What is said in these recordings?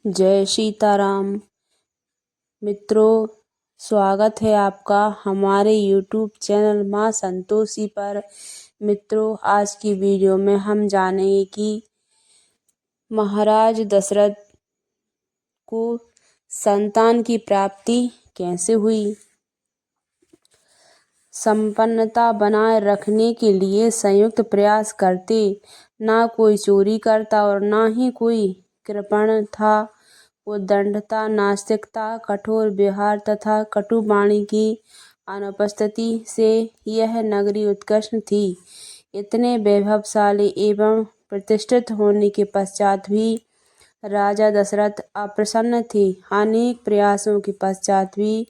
जय सीताराम। मित्रों, स्वागत है आपका हमारे YouTube चैनल माँ संतोषी पर। मित्रों, आज की वीडियो में हम जानेंगे कि महाराज दशरथ को संतान की प्राप्ति कैसे हुई। संपन्नता बनाए रखने के लिए संयुक्त प्रयास करते, ना कोई चोरी करता और ना ही कोई कृपण था। उद्दंडता, नास्तिकता, कठोर व्यवहार तथा कटु वाणी की अनुपस्थिति से यह नगरी उत्कृष्ट थी। इतने वैभवशाली एवं प्रतिष्ठित होने के पश्चात भी राजा दशरथ अप्रसन्न थे। अनेक प्रयासों के पश्चात भी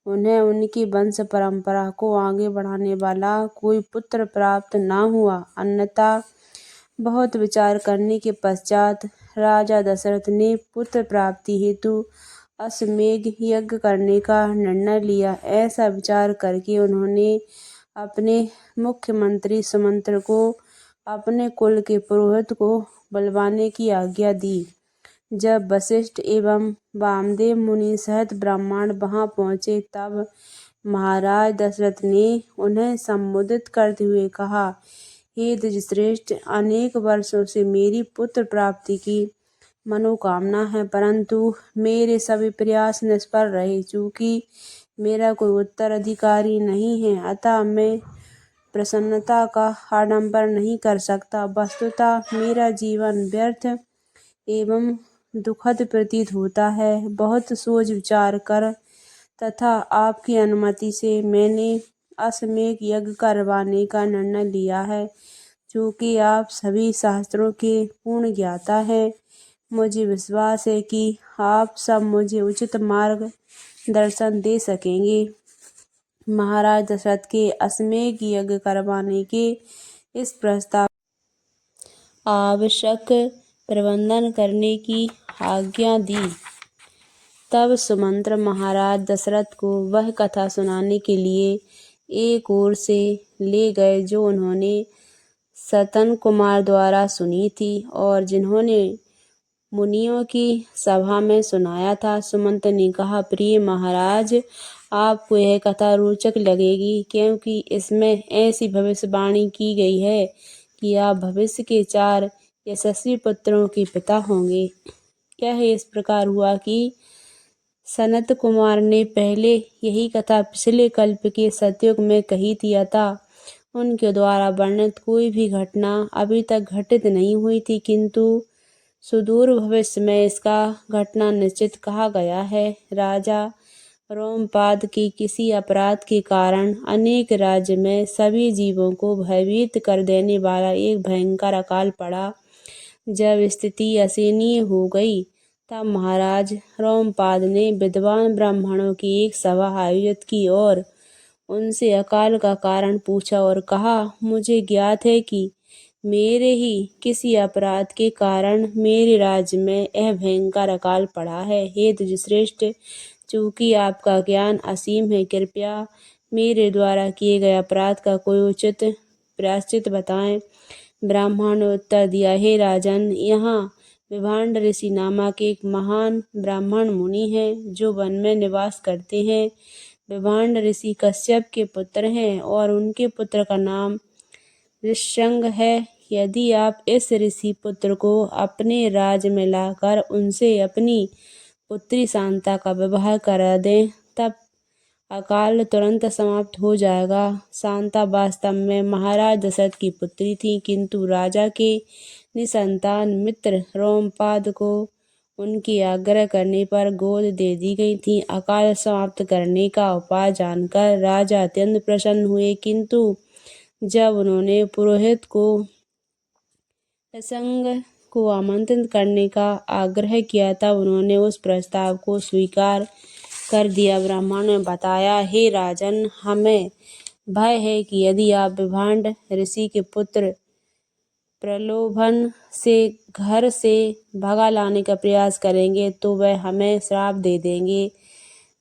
उन्हें उनकी वंश परंपरा को आगे बढ़ाने वाला कोई पुत्र प्राप्त न हुआ। अन्यथा बहुत विचार करने के पश्चात राजा दशरथ ने पुत्र प्राप्ति हेतु अश्वमेध यज्ञ करने का निर्णय लिया। ऐसा विचार करके उन्होंने अपने मुख्यमंत्री सुमंत्र को अपने कुल के पुरोहित को बुलवाने की आज्ञा दी। जब वशिष्ठ एवं वामदेव मुनि सहित ब्राह्मण वहां पहुंचे, तब महाराज दशरथ ने उन्हें संबोधित करते हुए कहा, हे द्विजश्रेष्ठ, अनेक वर्षों से मेरी पुत्र प्राप्ति की मनोकामना है, परंतु मेरे सभी प्रयास निष्फल रहे। चूंकि मेरा कोई उत्तराधिकारी नहीं है, अतः मैं प्रसन्नता का आडंबर नहीं कर सकता। वस्तुतः मेरा जीवन व्यर्थ एवं दुखद प्रतीत होता है। बहुत सोच विचार कर तथा आपकी अनुमति से मैंने अश्वमेध यज्ञ करवाने का निर्णय लिया है। चूँकि आप सभी शास्त्रों के पूर्ण ज्ञाता हैं, मुझे विश्वास है कि आप सब मुझे उचित मार्ग दर्शन दे सकेंगे। महाराज दशरथ के अश्वमेध यज्ञ करवाने के इस प्रस्ताव आवश्यक प्रबंधन करने की आज्ञा दी। तब सुमंत्र महाराज दशरथ को वह कथा सुनाने के लिए एक ओर से ले गए जो उन्होंने सतन कुमार द्वारा सुनी थी और जिन्होंने मुनियों की सभा में सुनाया था। सुमंत्र ने कहा, प्रिय महाराज, आपको यह कथा रोचक लगेगी, क्योंकि इसमें ऐसी भविष्यवाणी की गई है कि आप भविष्य के 4 यशस्वी पुत्रों के पिता होंगे। यह इस प्रकार हुआ कि सनत कुमार ने पहले यही कथा पिछले कल्प के सतयुग में कही थी, अतः उनके द्वारा वर्णित कोई भी घटना अभी तक घटित नहीं हुई थी, किंतु सुदूर भविष्य में इसका घटना निश्चित कहा गया है। राजा रोमपाद के किसी अपराध के कारण अनेक राज्य में सभी जीवों को भयभीत कर देने वाला एक भयंकर अकाल पड़ा। जब स्थिति असहनीय हो गई, तब महाराज रोमपाद ने विद्वान ब्राह्मणों की एक सभा आयोजित की और उनसे अकाल का कारण पूछा और कहा, मुझे ज्ञात है कि मेरे ही किसी अपराध के कारण मेरे राज्य में यह भयंकर अकाल पड़ा है। हे द्विजश्रेष्ठ, चूंकि आपका ज्ञान असीम है, कृपया मेरे द्वारा किए गए अपराध का कोई उचित प्रायश्चित बताएं। ब्राह्मण ने उत्तर दिया, हे राजन, यहाँ विभांड ऋषि नामक एक महान ब्राह्मण मुनि हैं जो वन में निवास करते हैं। विभांड ऋषि कश्यप के पुत्र हैं और उनके पुत्र का नाम ऋष्यंग है। यदि आप इस ऋषि पुत्र को अपने राज्य में लाकर उनसे अपनी पुत्री शांता का विवाह करा दें, तब अकाल तुरंत समाप्त हो जाएगा। शांता वास्तव में महाराज दशरथ की पुत्री थी, किंतु राजा के निसंतान मित्र रोमपाद को उनकी आग्रह करने पर गोद दे दी गई थी। अकाल समाप्त करने का उपाय जानकर राजा अत्यंत प्रसन्न हुए, किंतु जब उन्होंने पुरोहित को ऋष्यंग को आमंत्रित करने का आग्रह किया, तब उन्होंने उस प्रस्ताव को स्वीकार कर दिया। ब्राह्मण ने बताया, हे राजन, हमें भय है कि यदि आप विभांड ऋषि के पुत्र प्रलोभन से घर से भगा लाने का प्रयास करेंगे तो वह हमें श्राप दे देंगे।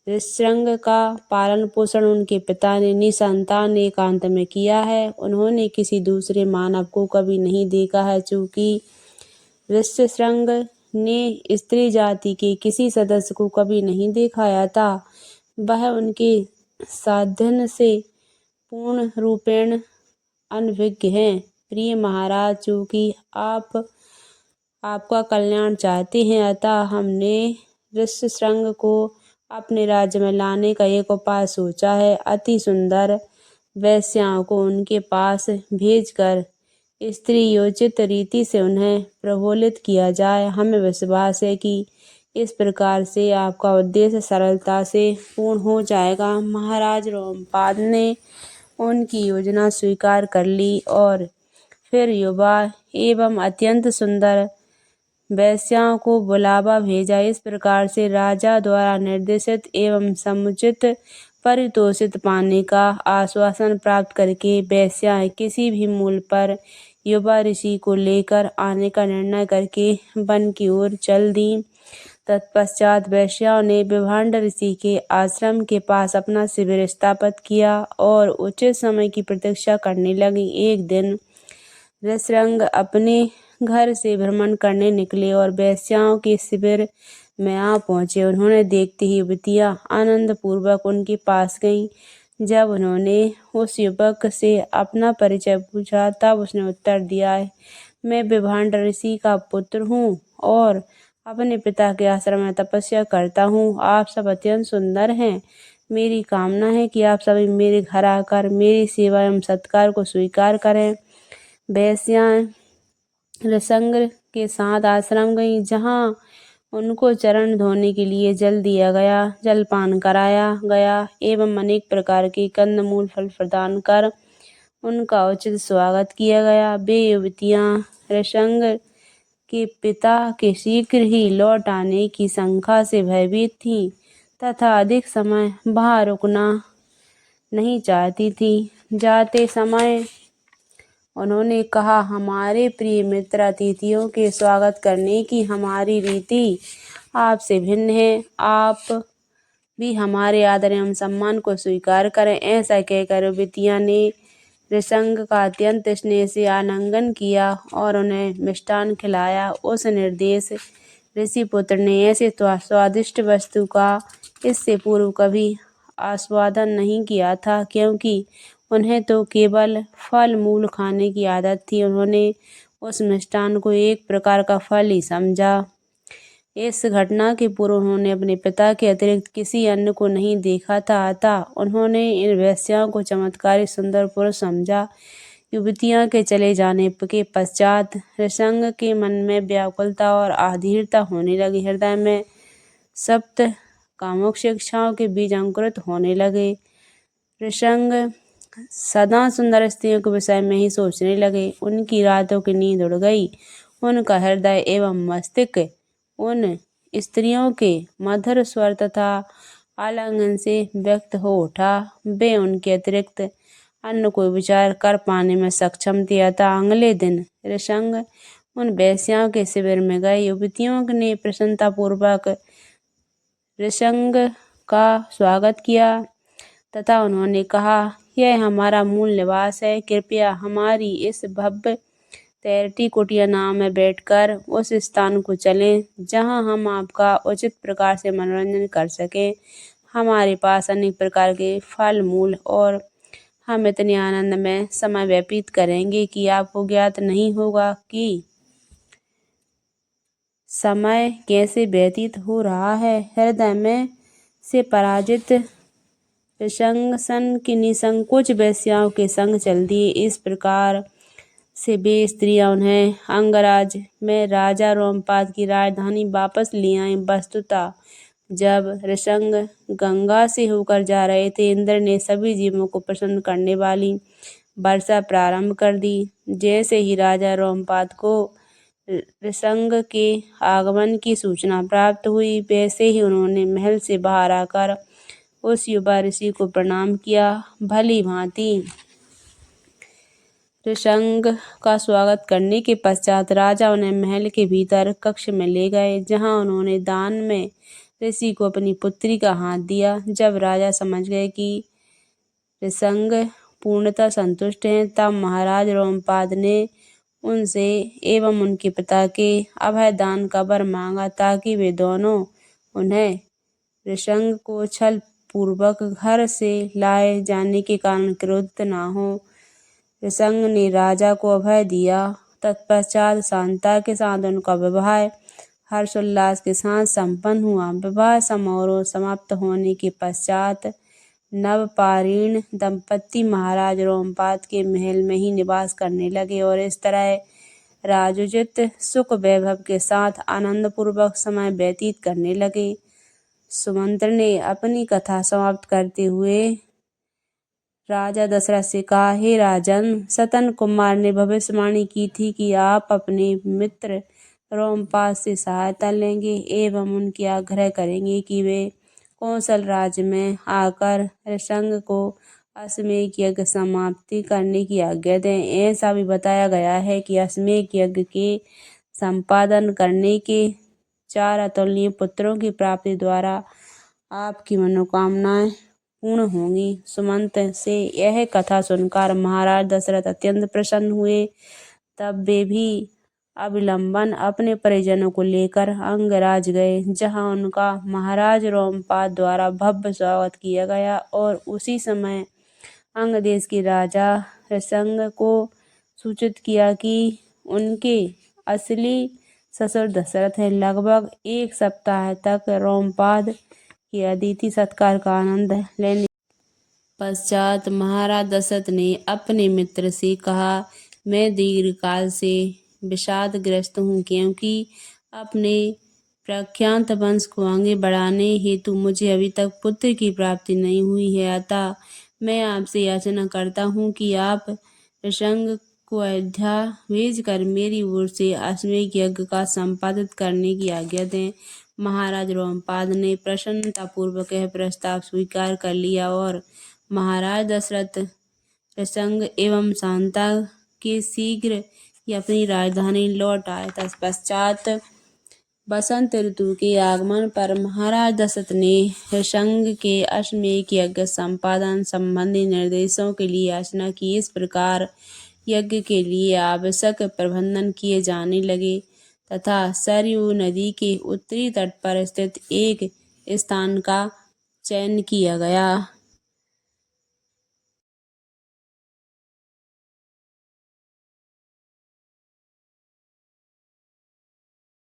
ऋष्यंग का पालन पोषण उनके पिता ने निसंतान एकांत में किया है। उन्होंने किसी दूसरे मानव को कभी नहीं देखा है। चूंकि ऋष्यशृंग ने स्त्री जाति के किसी सदस्य को कभी नहीं दिखाया था। वह उनके साधन से पूर्ण रूपेण अनभिज्ञ हैं। प्रिय महाराज, चूंकि आप आपका कल्याण चाहते हैं, अतः हमने ऋष्यशृंग को अपने राज्य में लाने का एक उपाय सोचा है। अति सुंदर वेश्याओं को उनके पास भेजकर स्त्रीयोचित रीति से उन्हें प्रफुल्लित किया जाए। हमें विश्वास है कि इस प्रकार से आपका उद्देश्य सरलता से पूर्ण हो जाएगा। महाराज रोमपाद ने उनकी योजना स्वीकार कर ली और फिर युवा एवं अत्यंत सुंदर वेश्याओं को बुलावा भेजा। इस प्रकार से राजा द्वारा निर्देशित एवं समुचित पारितोषिक पाने का आश्वासन प्राप्त करके वेश्याएं किसी भी मूल्य पर युवा ऋषि को लेकर आने का निर्णय करके वन की ओर चल दी। तत्पश्चात वेश्याओं ने विभांड ऋषि के आश्रम के पास अपना शिविर स्थापित किया और उचित समय की प्रतीक्षा करने लगी। एक दिन ऋष्यशृंग अपने घर से भ्रमण करने निकले और वेश्याओं के शिविर में आ पहुंचे। उन्होंने देखते ही युवतियां आनंद पूर्वक उनके पास गईं। जब उन्होंने उस युवक से अपना परिचय पूछा तब उसने उत्तर दिया, मैं विभांड ऋषि का पुत्र हूँ और अपने पिता के आश्रम में तपस्या करता हूँ। आप सब अत्यंत सुंदर हैं। मेरी कामना है कि आप सभी मेरे घर आकर मेरी सेवा एवं सत्कार को स्वीकार करें। वेश्याएं ऋष्यशृंग के साथ आश्रम गईं, जहाँ उनको चरण धोने के लिए जल दिया गया, जलपान कराया गया एवं अनेक प्रकार के कंदमूल फल प्रदान कर उनका उचित स्वागत किया गया। वे युवतियां ऋष्यशृंग के पिता के शीघ्र ही लौट आने की शंका से भयभीत थीं तथा अधिक समय वहां रुकना नहीं चाहती थीं। जाते समय उन्होंने कहा, हमारे प्रिय मित्र, अतिथियों के स्वागत करने की हमारी रीति आपसे भिन्न है। आप भी हमारे आदर एवं सम्मान को स्वीकार करें। ऐसा कहकर युवतियों ने ऋष्यशृंग का अत्यंत स्नेह से आलिंगन किया और उन्हें मिष्टान खिलाया। उस निर्देश ऋषिपुत्र ने ऐसे स्वादिष्ट वस्तु का इससे पूर्व कभी आस्वादन नहीं किया था, क्योंकि उन्हें तो केवल फल मूल खाने की आदत थी। उन्होंने उस मिष्टान को एक प्रकार का फल ही समझा। इस घटना के पूर्व उन्होंने अपने पिता के अतिरिक्त किसी अन्य को नहीं देखा था, अतः उन्होंने इन वेश्याओं को चमत्कारी सुंदर पुरुष समझा। युवतियों के चले जाने के पश्चात ऋष्यशृंग के मन में व्याकुलता और अधीरता होने लगी। हृदय में सप्त कामुक शिक्षाओं के बीज अंकुरित होने लगे। ऋष्यशृंग सदा सुंदर स्त्रियों के विषय में ही सोचने लगे। उनकी रातों की नींद उड़ गई। उनका हृदय एवं मस्तिष्क उन स्त्रियों के मधुर स्वर तथा आलिंगन से व्यक्त हो उठा। वे उनके अतिरिक्त अन्य कोई विचार कर पाने में सक्षम थे। अतः अगले दिन ऋष्यशृंग उन वेश्याओं के शिविर में गए। युवतियों ने प्रसन्नतापूर्वक ऋष्यशृंग का स्वागत किया तथा उन्होंने कहा, यह हमारा मूल निवास है। कृपया हमारी इस भव्य तैरती कुटिया नाव में बैठकर उस स्थान को चलें जहां हम आपका उचित प्रकार से मनोरंजन कर सकें। हमारे पास अनेक प्रकार के फल मूल और हम इतने आनंद में समय व्यतीत करेंगे कि आपको ज्ञात नहीं होगा कि समय कैसे व्यतीत हो रहा है। हृदय में से पराजित ऋष्यशृंग की निसंकोच वेश्याओं के संग चल दिए। इस प्रकार से वे स्त्रियां उन्हें अंगराज में राजा रोमपाद की राजधानी वापस ले आईं। वस्तुतः जब ऋष्यशृंग गंगा से होकर जा रहे थे, इंद्र ने सभी जीवों को प्रसन्न करने वाली वर्षा प्रारंभ कर दी। जैसे ही राजा रोमपाद को ऋष्यशृंग के आगमन की सूचना प्राप्त हुई, वैसे ही उन्होंने महल से बाहर आकर उस युवा ऋषि को प्रणाम किया। भली भांति ऋष्यशृंग का स्वागत करने के पश्चात राजा उन्हें महल के भीतर कक्ष में ले गए, जहां उन्होंने दान में ऋषि को अपनी पुत्री का हाथ दिया। जब राजा समझ गए कि ऋष्यशृंग पूर्णतः संतुष्ट हैं, तब महाराज रोमपाद ने उनसे एवं उनके पिता के अभय दान का वर मांगा, ताकि वे दोनों उन्हें ऋषंग को छल पूर्वक घर से लाए जाने के कारण क्रोधित न हो। ऋषंग ने राजा को अभय दिया। तत्पश्चात शांता के साथ उनका विवाह हर्षोल्लास के साथ संपन्न हुआ। विवाह समारोह समाप्त होने के पश्चात नवपाषाण दंपति महाराज रोमपाद के महल में ही निवास करने लगे और इस तरह राजोचित सुख वैभव के साथ आनंद पूर्वक समय व्यतीत करने लगे। सुमंत्र ने अपनी कथा समाप्त करते हुए राजा दशरथ से कहा, हे राजन, सतन कुमार ने भविष्यवाणी की थी कि आप अपने मित्र रोमपाद से सहायता लेंगे एवं उनकी आग्रह करेंगे कि वे कौशल राज्य में आकर ऋषंग को अश्वमेध यज्ञ समाप्ति करने की आज्ञा दें। ऐसा भी बताया गया है कि अश्वमेध यज्ञ के संपादन करने के 4 अतुलनीय पुत्रों की प्राप्ति द्वारा आपकी मनोकामनाएं पूर्ण होंगी। सुमंत से यह कथा सुनकर महाराज दशरथ अत्यंत प्रसन्न हुए। तब वे भी अविलंबन अपने परिजनों को लेकर अंगराज गए, जहां उनका महाराज रोमपाद द्वारा भव्य स्वागत किया गया और उसी समय अंग देश के राजा ऋषंग को सूचित किया कि उनके असली ससुर दशरथ हैं। लगभग 1 सप्ताह तक रोमपाद के अतिथि सत्कार का आनंद लेने पश्चात महाराज दशरथ ने अपने मित्र से कहा, मैं दीर्घकाल से विषादग्रस्त हूँ, क्योंकि अपने प्रख्यात वंश को आगे बढ़ाने हेतु मुझे अभी तक पुत्र की प्राप्ति नहीं हुई है। अतः मैं आपसे याचना करता हूँ कि आप ऋषंग को अयोध्या भेजकर मेरी ओर से अश्वमेध यज्ञ का संपादित करने की आज्ञा दें। महाराज रोमपाद ने प्रसन्नतापूर्वक यह प्रस्ताव स्वीकार कर लिया और महाराज दशरथ ऋषंग एवं शांता के शीघ्र ही अपनी राजधानी लौट आए। तत्पश्चात बसंत ऋतु के आगमन पर महाराज दशरथ ने ऋषंग के अश्वमेध यज्ञ संपादन संबंधी निर्देशों के लिए याचना की। इस प्रकार यज्ञ के लिए आवश्यक प्रबंधन किए जाने लगे तथा सरयू नदी के उत्तरी तट पर स्थित एक स्थान का चयन किया गया।